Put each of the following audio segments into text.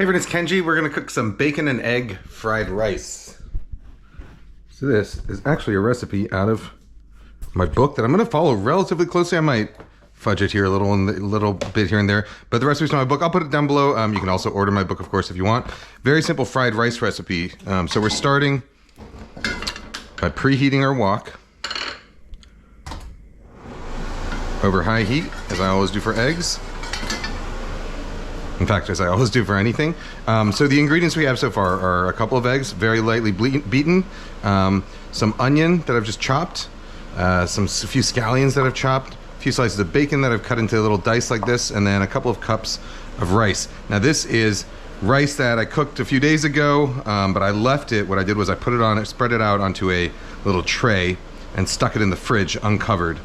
Hey everyone, it's Kenji. We're gonna cook some bacon and egg fried rice. So this is actually a recipe out of my book that I'm gonna follow relatively closely. I might fudge it here a little bit here and there, but the recipe's from my book. I'll put it down below. You can also order my book, of course, if you want. Very simple fried rice recipe. So we're starting by preheating our wok over high heat, as I always do for eggs. In fact, as I always do for anything. So the ingredients we have so far are a couple of eggs, very lightly beaten, some onion that I've just chopped, a few scallions that I've chopped, a few slices of bacon that I've cut into little dice like this, and then a couple of cups of rice. Now this is rice that I cooked a few days ago, but I left it. What I did was I put it on, spread it out onto a little tray and stuck it in the fridge uncovered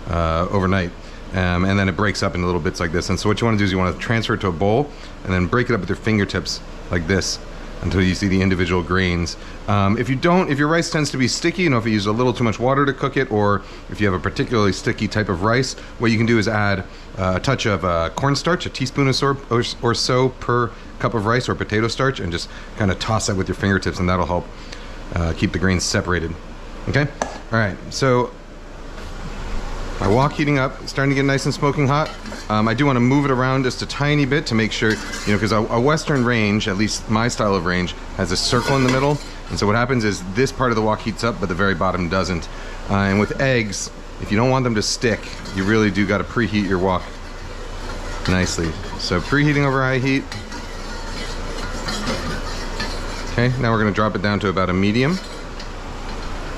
overnight. And then it breaks up into little bits like this. And so what you want to do is you want to transfer it to a bowl and then break it up with your fingertips like this until you see the individual grains. If your rice tends to be sticky, if you use a little too much water to cook it, or if you have a particularly sticky type of rice, what you can do is add a touch of cornstarch, a teaspoon or so per cup of rice, or potato starch, and just kind of toss that with your fingertips, and that'll help keep the grains separated. Okay? All right, so my wok heating up, starting to get nice and smoking hot. I do want to move it around just a tiny bit to make sure, because a Western range, at least my style of range, has a circle in the middle. And so what happens is this part of the wok heats up, but the very bottom doesn't. And with eggs, if you don't want them to stick, you really do got to preheat your wok nicely. So preheating over high heat. Okay, now we're going to drop it down to about a medium.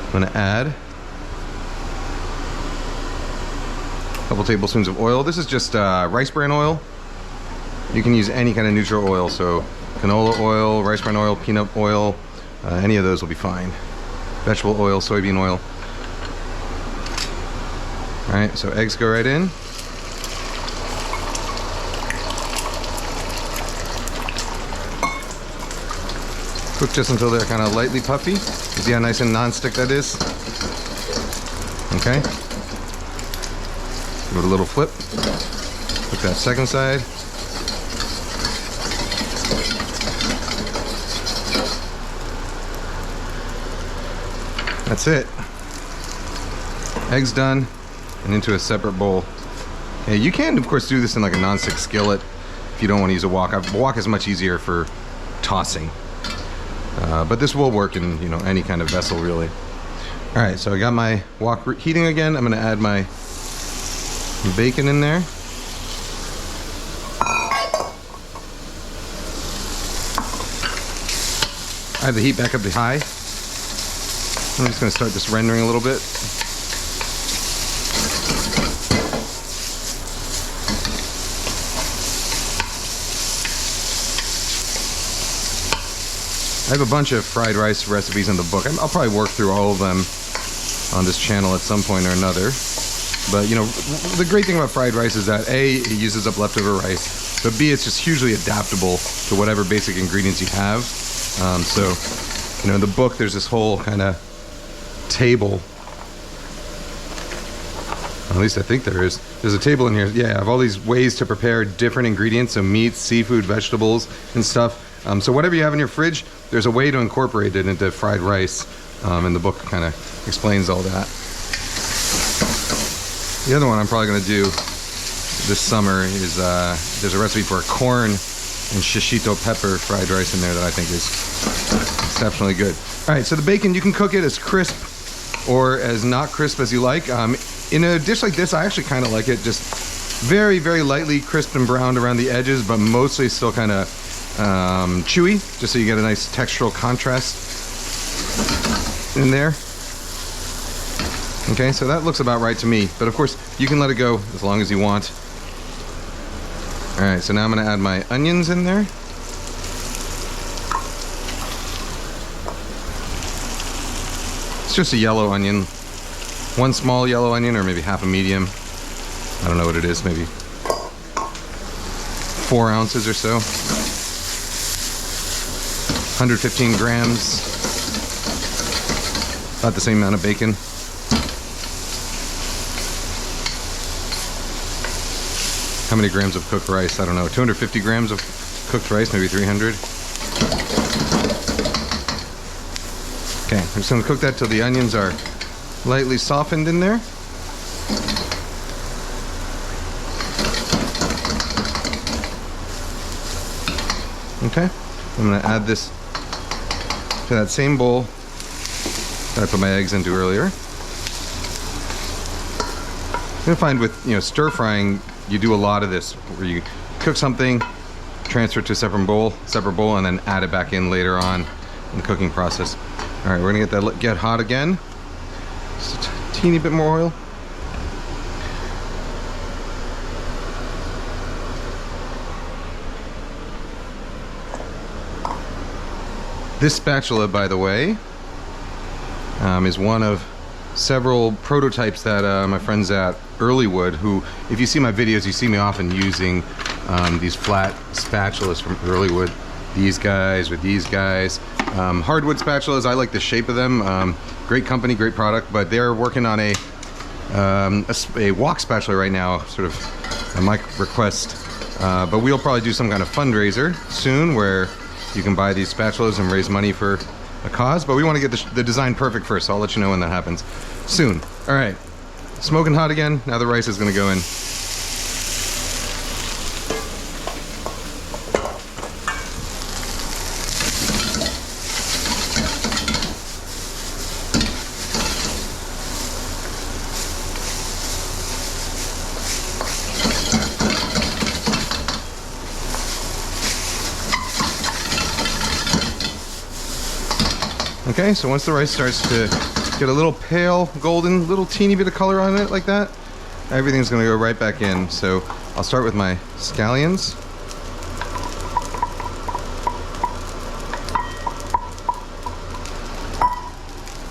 I'm going to add couple tablespoons of oil. This is just rice bran oil. You can use any kind of neutral oil, so canola oil, rice bran oil, peanut oil, any of those will be fine. Vegetable oil, soybean oil. Alright, so eggs go right in. Cook just until they're kind of lightly puffy. You see how nice and non-stick that is? Okay. Give it a little flip. Cook that second side. That's it. Eggs done, and into a separate bowl. Okay, you can, of course, do this in like a non-stick skillet if you don't want to use a wok. A wok is much easier for tossing, but this will work in any kind of vessel, really. All right, so I got my wok heating again. I'm going to add my bacon in there. I have the heat back up to high. I'm just going to start this rendering a little bit. I have a bunch of fried rice recipes in the book. I'll probably work through all of them on this channel at some point or another. But the great thing about fried rice is that A, it uses up leftover rice, but B, it's just hugely adaptable to whatever basic ingredients you have. So in the book there's this whole kind of table, at least I think there is. There's a table in here, yeah, of all these ways to prepare different ingredients, so meats, seafood, vegetables, and stuff. So whatever you have in your fridge, there's a way to incorporate it into fried rice, and the book kind of explains all that. The other one I'm probably going to do this summer is there's a recipe for a corn and shishito pepper fried rice in there that I think is exceptionally good. All right, so the bacon, you can cook it as crisp or as not crisp as you like. In a dish like this, I actually kind of like it just very, very lightly crisp and browned around the edges, but mostly still kind of chewy, just so you get a nice textural contrast in there. Okay, so that looks about right to me, but of course you can let it go as long as you want. All right, so now I'm going to add my onions in there. It's just a yellow onion, one small yellow onion, or maybe half a medium. I don't know what it is, maybe 4 ounces or so. 115 grams, about the same amount of bacon. How many grams of cooked rice? I don't know. 250 grams of cooked rice, maybe 300. Okay, I'm just gonna cook that till the onions are lightly softened in there. Okay, I'm gonna add this to that same bowl that I put my eggs into earlier. You're gonna find with, you know, stir frying, you do a lot of this where you cook something, transfer it to a separate bowl, and then add it back in later on in the cooking process. All right, we're gonna get that get hot again. Just a teeny bit more oil. This spatula, by the way, is one of several prototypes that my friends at Earlywood, who, if you see my videos, you see me often using these flat spatulas from Earlywood. These guys with these guys. Hardwood spatulas, I like the shape of them. Great company, great product, but they're working on a wok spatula right now, sort of at my request. But we'll probably do some kind of fundraiser soon where you can buy these spatulas and raise money for a cause, but we want to get the design perfect first, so I'll let you know when that happens soon. All right, smoking hot again. Now the rice is going to go in. Okay, so once the rice starts to get a little pale, golden, little teeny bit of color on it like that, everything's gonna go right back in. So I'll start with my scallions.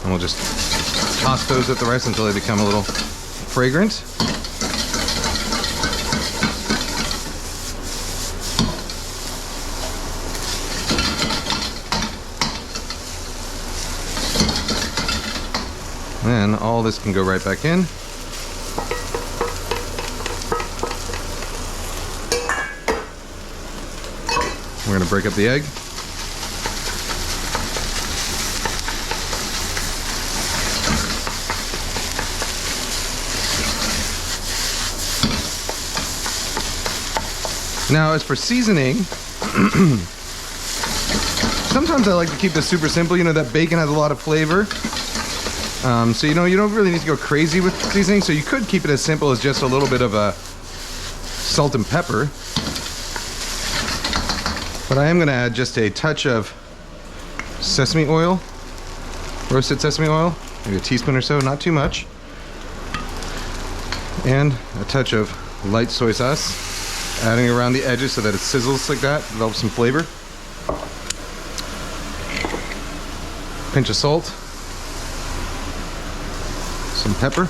And we'll just toss those at the rice until they become a little fragrant. Then all this can go right back in. We're going to break up the egg. Now, as for seasoning, sometimes I like to keep this super simple. You know, that bacon has a lot of flavor. So you know, you don't really need to go crazy with seasoning, so you could keep it as simple as just a little bit of salt and pepper. But I am going to add just a touch of sesame oil, roasted sesame oil, maybe a teaspoon or so, not too much. And a touch of light soy sauce, adding around the edges so that it sizzles like that, develops some flavor. Pinch of salt. Some pepper.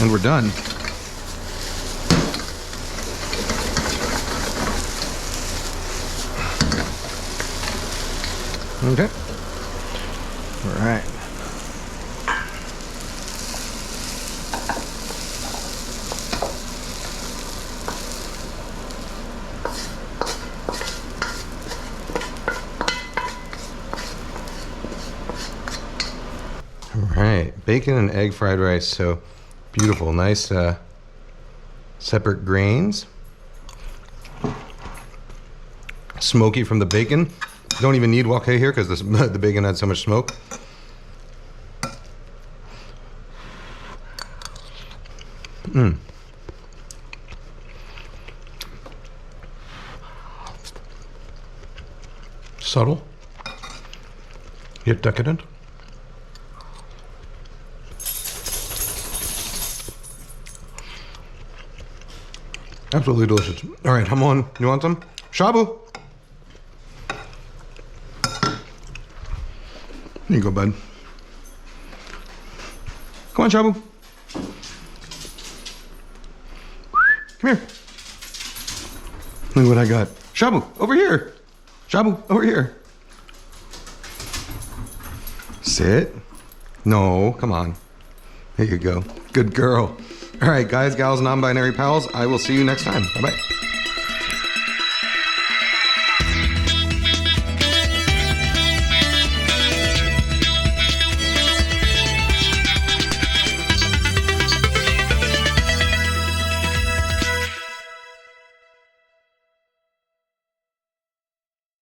And we're done. Okay. All right. Alright, bacon and egg fried rice, so beautiful, nice separate grains. Smoky from the bacon. Don't even need wok here because the bacon had so much smoke. Subtle, yet decadent. Absolutely delicious. All right, come on. You want some? Shabu. Here you go, bud. Come on, Shabu. Come here. Look what I got. Shabu, over here. Shabu, over here. Sit. No, come on. There you go. Good girl. All right, guys, gals, non-binary pals, I will see you next time. Bye-bye.